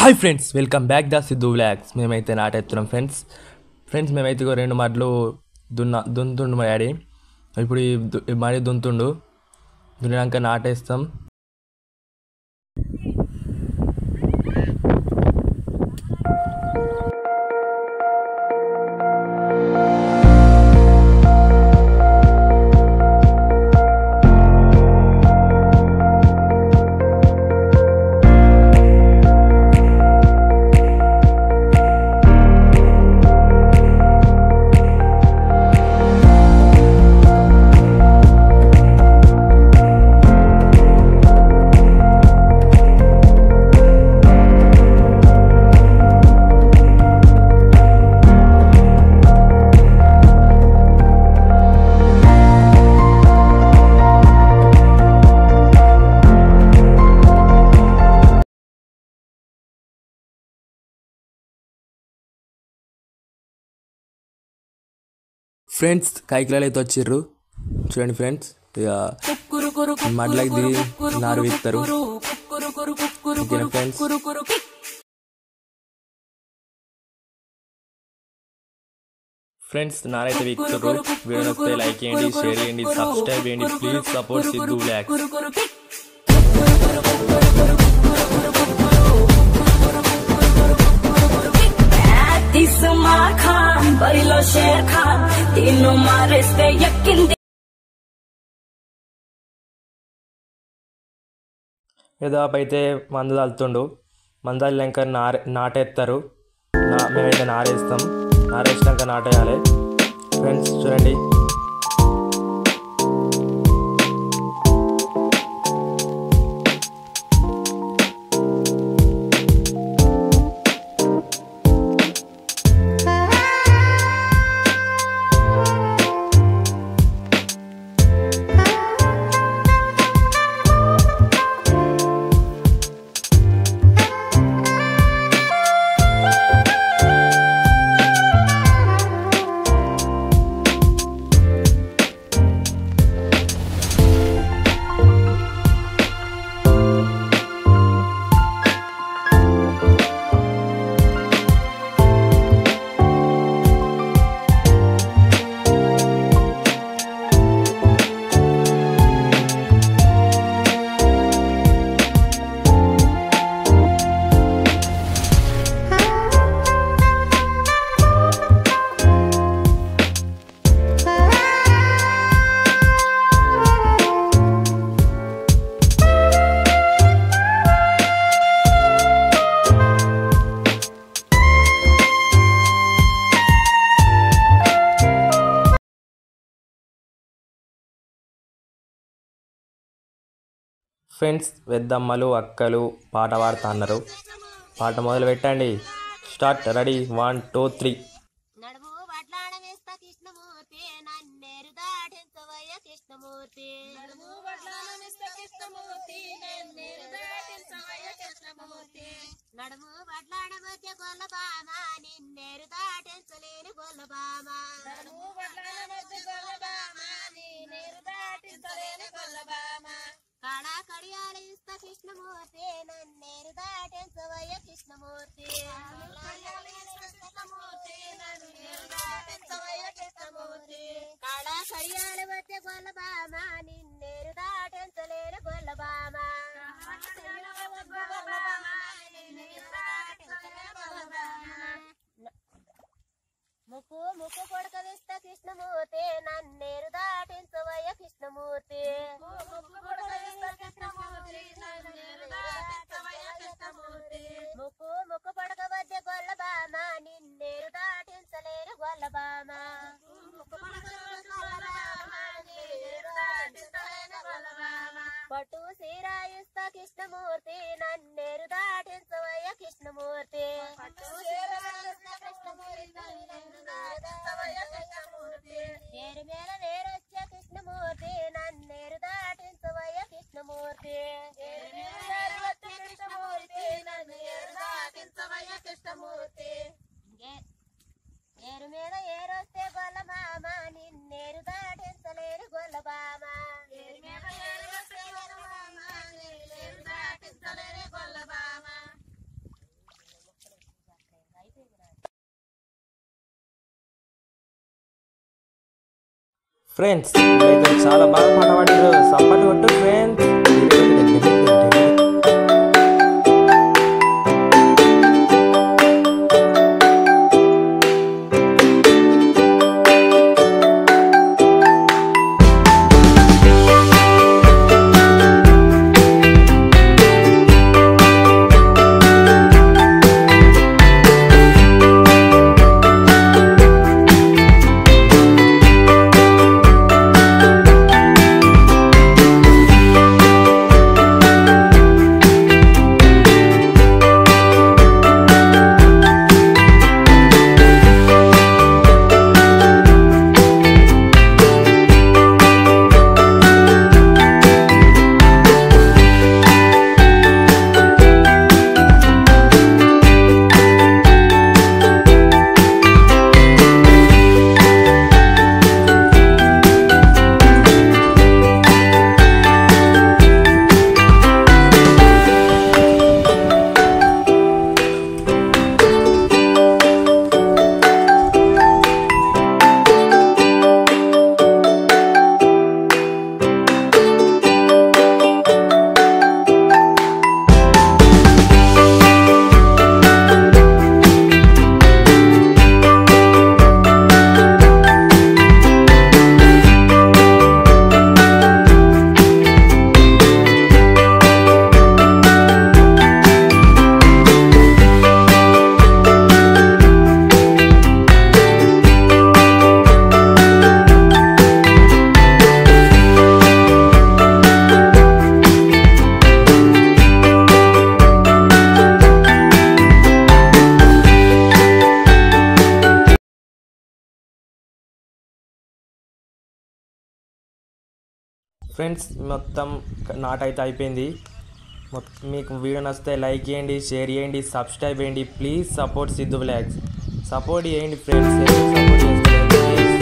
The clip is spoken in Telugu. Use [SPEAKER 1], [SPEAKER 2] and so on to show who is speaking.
[SPEAKER 1] Hi friends, welcome back the Siddhu vlogs. మేమైతే నాటెత్తున్నాం ఫ్రెండ్స్ మేమైతే రెండు మడ్లు దున్తుండు మా డాడీ. ఇప్పుడు ఈ మడి దున్తుండు, దున్నాక నాటేస్తాం. ఫ్రెండ్స్ కైకిలాలు అయితే వచ్చిర్రు చూడండి ఫ్రెండ్స్. ఇక మడ్లకి దిగి నారు విత్తారు. ఫ్రెండ్స్ నారైతే విత్తారు. వీడియో నచ్చితే లైక్ చేయండి, షేర్ చేయండి, సబ్స్క్రైబ్ చేయండి. Please support Siddhu vlogs. ఏదాపు అయితే మందు తలుతుండు. మందు తల్లినాక నాటేస్తారు. మేమైతే నారేస్తాం. నారేసినాక నాటేయాలి. ఫ్రెండ్స్ చూడండి. ఫ్రెండ్స్ పెద్దమ్మలు అక్కలు పాట పాడుతా అన్నారు. పాట మొదలు పెట్టండి. స్టార్ట్. రెడీ 1 2 3.
[SPEAKER 2] నడుము వడ్లాడమొచ్చే గొల్లబామ నిన్నేరు దాటించలేని గొల్లబామ. నడుము వడ్లాడమొచ్చే గొల్లబామ నిన్నేరు దాటించలేని గొల్లబామ. కాళా కడియాలు ఇస్తా కృష్ణమూర్తి నన్నేరు దాటించవయ్య కృష్ణమూర్తి. కాళా కడియాలు వచ్చే గొల్లబామ నిన్నేరు దాటించలేని గొల్లబామ. ముక్కు కొడక విస్తా కృష్ణమూర్తి నన్నేరు దాటించవయ్య కృష్ణమూర్తి. ముక్కు పడక వద్ద గొల్లబామ నిన్నేరు దాటించలేరు గొల్లబామ. పట్టు సీరాయిస్తా కృష్ణమూర్తి నన్నేరు దాటించవయ్య కృష్ణమూర్తి.
[SPEAKER 1] ఫ్రెండ్స్ వీళ్ళైతే చాలా బాగా పాట పాడారు. సప్పట్లు కొట్టు ఫ్రెండ్స్. ఫ్రెండ్స్ మొత్తం నాటైతే అయిపోయింది. మీకు వీడియో నచ్చితే లైక్ చేయండి, షేర్ చేయండి, సబ్స్క్రైబ్ చేయండి. Please support Siddhu vlogs. Support చేయండి ఫ్రెండ్స్. సపోర్ట్ చేస్తే